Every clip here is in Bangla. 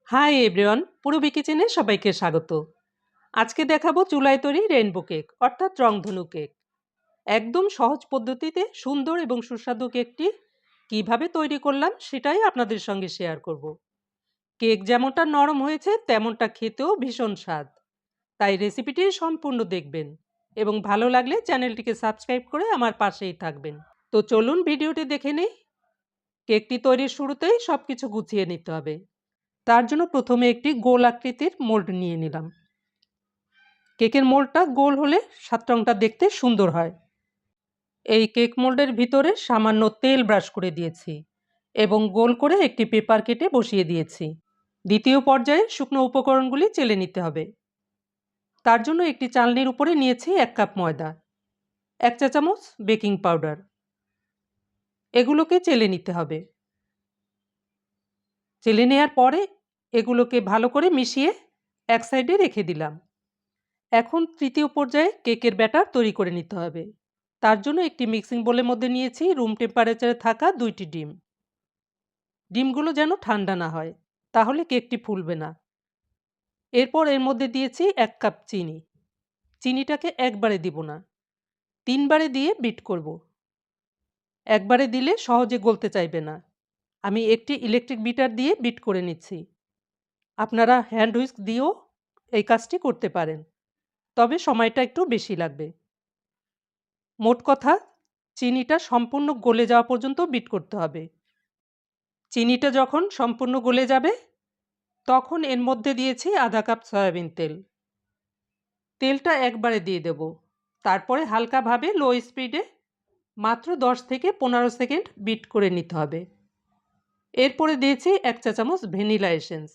হাই এভরিওয়ান, পূরবী কিচেনে সবাইকে স্বাগত। আজকে দেখাবো চুলায় তৈরি রেইনবো কেক অর্থাৎ রংধনু কেক। একদম সহজ পদ্ধতিতে সুন্দর এবং সুস্বাদু কেকটি কিভাবে তৈরি করলাম সেটাই আপনাদের সঙ্গে শেয়ার করব। কেক যেমনটা নরম হয়েছে তেমনটা খেতেও ভীষণ স্বাদ। তাই রেসিপিটি সম্পূর্ণ দেখবেন এবং ভালো লাগলে চ্যানেলটিকে সাবস্ক্রাইব করে আমার পাশেই থাকবেন। তো চলুন ভিডিওটি দেখে নেই। কেকটি তৈরির শুরুতেই সবকিছু গুছিয়ে নিতে হবে। তার জন্য প্রথমে একটি গোল আকৃতির মোল্ড নিয়ে নিলাম। কেকের মোল্ডটা গোল হলে সাত রংটা দেখতে সুন্দর হয়। এই কেক মোল্ডের ভিতরে সামান্য তেল ব্রাশ করে দিয়েছি এবং গোল করে একটি পেপার কেটে বসিয়ে দিয়েছি। দ্বিতীয় পর্যায়ে শুকনো উপকরণগুলি চেলে নিতে হবে। তার জন্য একটি চালনির উপরে নিয়েছি 1 কাপ ময়দা, 1 চা চামচ বেকিং পাউডার। এগুলোকে চেলে নিতে হবে। চেলে নেওয়ার পরে এগুলোকে ভালো করে মিশিয়ে এক সাইডে রেখে দিলাম। এখন তৃতীয় পর্যায়ে কেকের ব্যাটার তৈরি করে নিতে হবে। তার জন্য একটি মিক্সিং বোলের মধ্যে নিয়েছি রুম টেম্পারেচারে থাকা 2টি ডিম। ডিমগুলো যেন ঠান্ডা না হয়, তাহলে কেকটি ফুলবে না। এরপর এর মধ্যে দিয়েছি 1 কাপ চিনি। চিনিটাকে একবারে দিব না, 3 বারে দিয়ে বিট করব। একবারে দিলে সহজে গলতে চাইবে না। আমি একটি ইলেকট্রিক বিটার দিয়ে বিট করে নিচ্ছি। আপনারা হ্যান্ড হুইস্ক দিয়েও এই কাজটি করতে পারেন, তবে সময়টা একটু বেশি লাগবে। মোট কথা, চিনিটা সম্পূর্ণ গলে যাওয়া পর্যন্ত বিট করতে হবে। চিনিটা যখন সম্পূর্ণ গলে যাবে তখন এর মধ্যে দিয়েছি আধা কাপ সয়াবিন তেল। তেলটা একবারে দিয়ে দেব। তারপরে হালকাভাবে লো স্পিডে মাত্র 10 থেকে 15 সেকেন্ড বিট করে নিতে হবে। এরপরে দিয়েছি 1 চা চামচ ভ্যানিলা এসেন্স।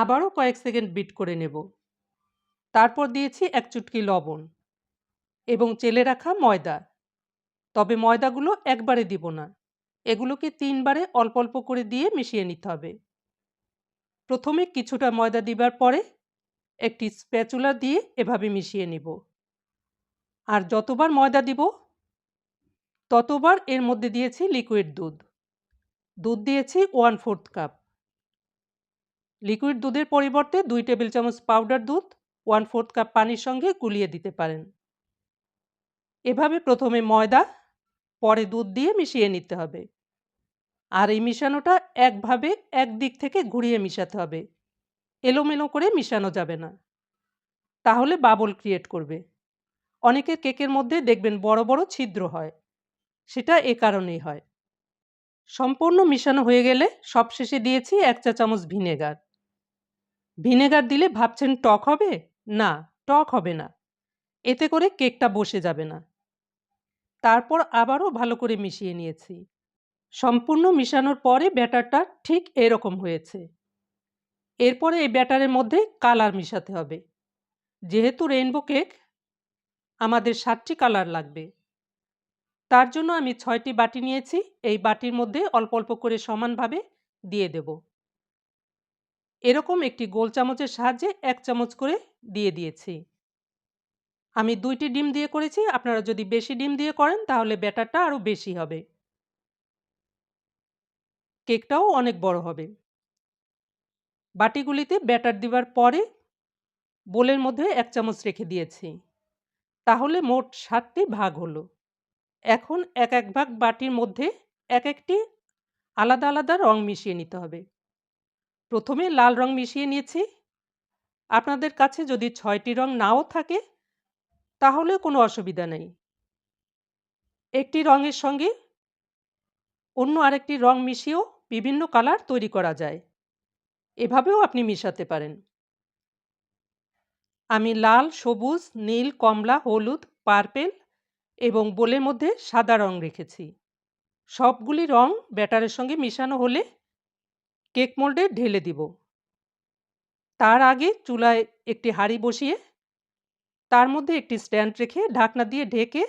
আবারও কয়েক সেকেন্ড বিট করে নেব। তারপর দিয়েছি 1 চুটকি লবণ এবং চেলে রাখা ময়দা। তবে ময়দাগুলো একবারে দিব না, এগুলোকে 3 বারে অল্প অল্প করে দিয়ে মিশিয়ে নিতে হবে। প্রথমে কিছুটা ময়দা দিবার পরে একটি স্প্যাচুলা দিয়ে এভাবে মিশিয়ে নিব। আর যতবার ময়দা দিব ততবার এর মধ্যে দিয়েছি লিকুইড দুধ। দুধ দিয়েছি 1/4 কাপ। লিকুইড দুধের পরিবর্তে 2 টেবিল চামচ পাউডার দুধ 1/4 কাপ পানির সঙ্গে গুলিয়ে দিতে পারেন। এভাবে প্রথমে ময়দা, পরে দুধ দিয়ে মিশিয়ে নিতে হবে। আর এই মিশানোটা একভাবে একদিক থেকে ঘুরিয়ে মিশাতে হবে, এলোমেলো করে মিশানো যাবে না, তাহলে বাবল ক্রিয়েট করবে। অনেকের কেকের মধ্যে দেখবেন বড় বড় ছিদ্র হয়, সেটা এ কারণেই হয়। সম্পূর্ণ মিশানো হয়ে গেলে সবশেষে দিয়েছি 1 চা চামচ ভিনেগার। ভিনেগার দিলে ভাবছেন টক হবে? না, টক হবে না। এতে করে কেকটা বসে যাবে না। তারপর আবারও ভালো করে মিশিয়ে নিয়েছি। সম্পূর্ণ মিশানোর পরে ব্যাটারটা ঠিক এরকম হয়েছে। এরপরে এই ব্যাটারের মধ্যে কালার মিশাতে হবে। যেহেতু রেইনবো কেক, আমাদের 7টি কালার লাগবে। তার জন্য আমি 6টি বাটি নিয়েছি। এই বাটির মধ্যে অল্প অল্প করে সমানভাবে দিয়ে দেব। এরকম একটি গোল চামচের সাহায্যে 1 চামচ করে দিয়ে দিয়েছি। আমি 2টি ডিম দিয়ে করেছি, আপনারা যদি বেশি ডিম দিয়ে করেন তাহলে ব্যাটারটা আরও বেশি হবে। কেকটাও অনেক বড় হবে। বাটিগুলিতে ব্যাটার দেওয়ার পরে বোলের মধ্যে 1 চামচ রেখে দিয়েছি। তাহলে মোট 7টি ভাগ হলো। এখন এক এক ভাগ বাটির মধ্যে এক একটি আলাদা আলাদা রং মিশিয়ে নিতে হবে। প্রথমে লাল রং মিশিয়ে নিয়েছি। আপনাদের কাছে যদি 6টি রং নাও থাকে তাহলে কোনো অসুবিধা নেই। একটি রঙের সঙ্গে অন্য আরেকটি রং মিশিয়েও বিভিন্ন কালার তৈরি করা যায়। এভাবেও আপনি মিশাতে পারেন। আমি লাল, সবুজ, নীল, কমলা, হলুদ, পার্পেল এবং বোলের মধ্যে সাদা রং রেখেছি। সবগুলি রং ব্যাটারের সঙ্গে মিশানো হলে কেক মোল্ডে ঢেলে দিব। তার আগে চুলায় একটি হাঁড়ি বসিয়ে তার মধ্যে একটি স্ট্যান্ড রেখে ঢাকনা দিয়ে ঢেকে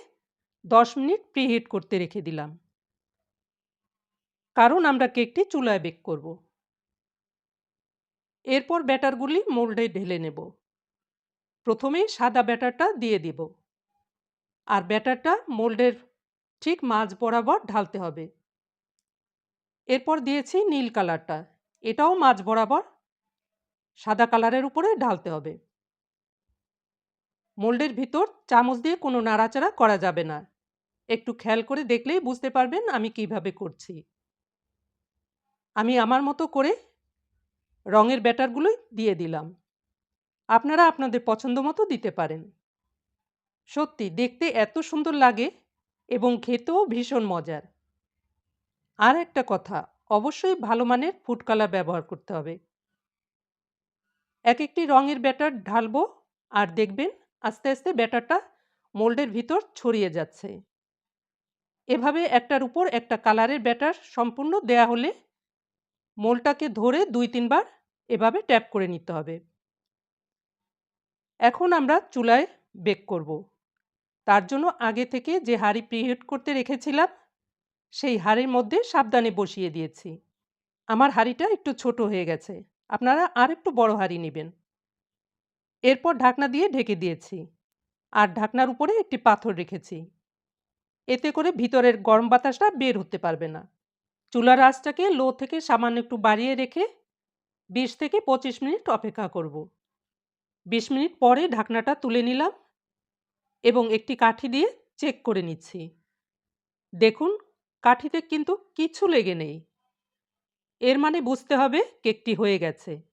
10 মিনিট প্রিহিট করতে রেখে দিলাম, কারণ আমরা কেকটি চুলায় বেক করব। এরপর ব্যাটারগুলি মোল্ডে ঢেলে নেব। প্রথমে সাদা ব্যাটারটা দিয়ে দিব আর ব্যাটারটা মোল্ডের ঠিক মাঝ বরাবর ঢালতে হবে। এরপর দিয়েছি নীল কালারটা। এটাও মাঝ বরাবর সাদা কালারের উপরে ঢালতে হবে। মোল্ডের ভিতর চামচ দিয়ে কোনো নাড়াচাড়া করা যাবে না। একটু খেয়াল করে দেখলেই বুঝতে পারবেন আমি কিভাবে করছি। আমি আমার মতো করে রঙের ব্যাটারগুলোই দিয়ে দিলাম। আপনারা আপনাদের পছন্দ মতো দিতে পারেন। সত্যি দেখতে এত সুন্দর লাগে এবং খেতেও ভীষণ মজার। আর একটা কথা, অবশ্যই ভালো মানের ফুড কালার ব্যবহার করতে হবে। এক একটি রঙের ব্যাটার ঢালবো আর দেখবেন আস্তে আস্তে ব্যাটারটা মোল্ডের ভিতর ছড়িয়ে যাচ্ছে। এভাবে একটার উপর একটা কালারের ব্যাটার সম্পূর্ণ দেয়া হলে মোল্ডটাকে ধরে ২-৩ বার এভাবে ট্যাপ করে নিতে হবে। এখন আমরা চুলায় বেক করব। তার জন্য আগে থেকে যে হাঁড়ি প্রিহিট করতে রেখেছিলাম সেই হাঁড়ির মধ্যে সাবধানে বসিয়ে দিয়েছি। আমার হাঁড়িটা একটু ছোট হয়ে গেছে, আপনারা আর একটু বড় হাঁড়ি নেবেন। এরপর ঢাকনা দিয়ে ঢেকে দিয়েছি আর ঢাকনার উপরে একটি পাথর রেখেছি। এতে করে ভিতরের গরম বাতাসটা বের হতে পারবে না। চুলার আঁচটাকে লো থেকে সামান্য একটু বাড়িয়ে রেখে ২০ থেকে ২৫ মিনিট অপেক্ষা করব। ২০ মিনিট পরে ঢাকনাটা তুলে নিলাম এবং একটি কাঠি দিয়ে চেক করে নিচ্ছি। দেখুন, কাঠিতে কিন্তু কিছু লেগে নেই। এর মানে বুঝতে হবে কেকটি হয়ে গেছে।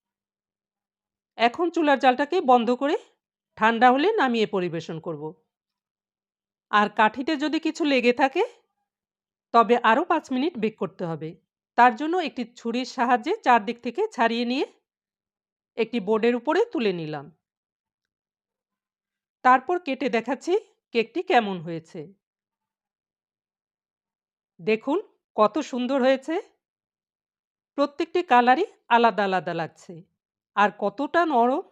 এখন চুলার জালটাকে বন্ধ করে ঠান্ডা হলে নামিয়ে পরিবেশন করব। আর কাঠিতে যদি কিছু লেগে থাকে তবে আরও ৫ মিনিট বেক করতে হবে। তার জন্য একটি ছুরির সাহায্যে চারদিক থেকে ছাড়িয়ে নিয়ে একটি বোর্ডের উপরে তুলে নিলাম। তারপর কেটে দেখাচ্ছি কেকটি কেমন হয়েছে। দেখুন কত সুন্দর হয়েছে। প্রত্যেকটি কালারই আলাদা আলাদা লাগছে। আর কতটা নরম,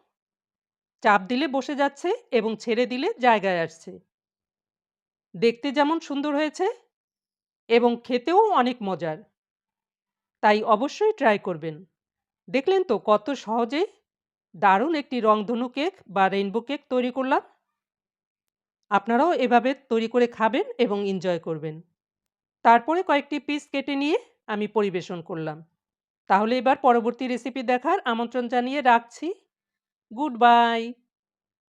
চাপ দিলে বসে যাচ্ছে এবং ছেড়ে দিলে জায়গায় আসছে। দেখতে যেমন সুন্দর হয়েছে এবং খেতেও অনেক মজার। তাই অবশ্যই ট্রাই করবেন। দেখলেন তো কত সহজেই দারুণ একটি রংধনু কেক বা রেইনবো কেক তৈরি করলাম। আপনারাও এভাবে তৈরি করে খাবেন এবং এনজয় করবেন। তারপরে কয়েকটি পিস কেটে নিয়ে আমি পরিবেশন করলাম। তাহলে এবার পরবর্তী রেসিপি দেখার আমন্ত্রণ জানিয়ে রাখছি। Good bye.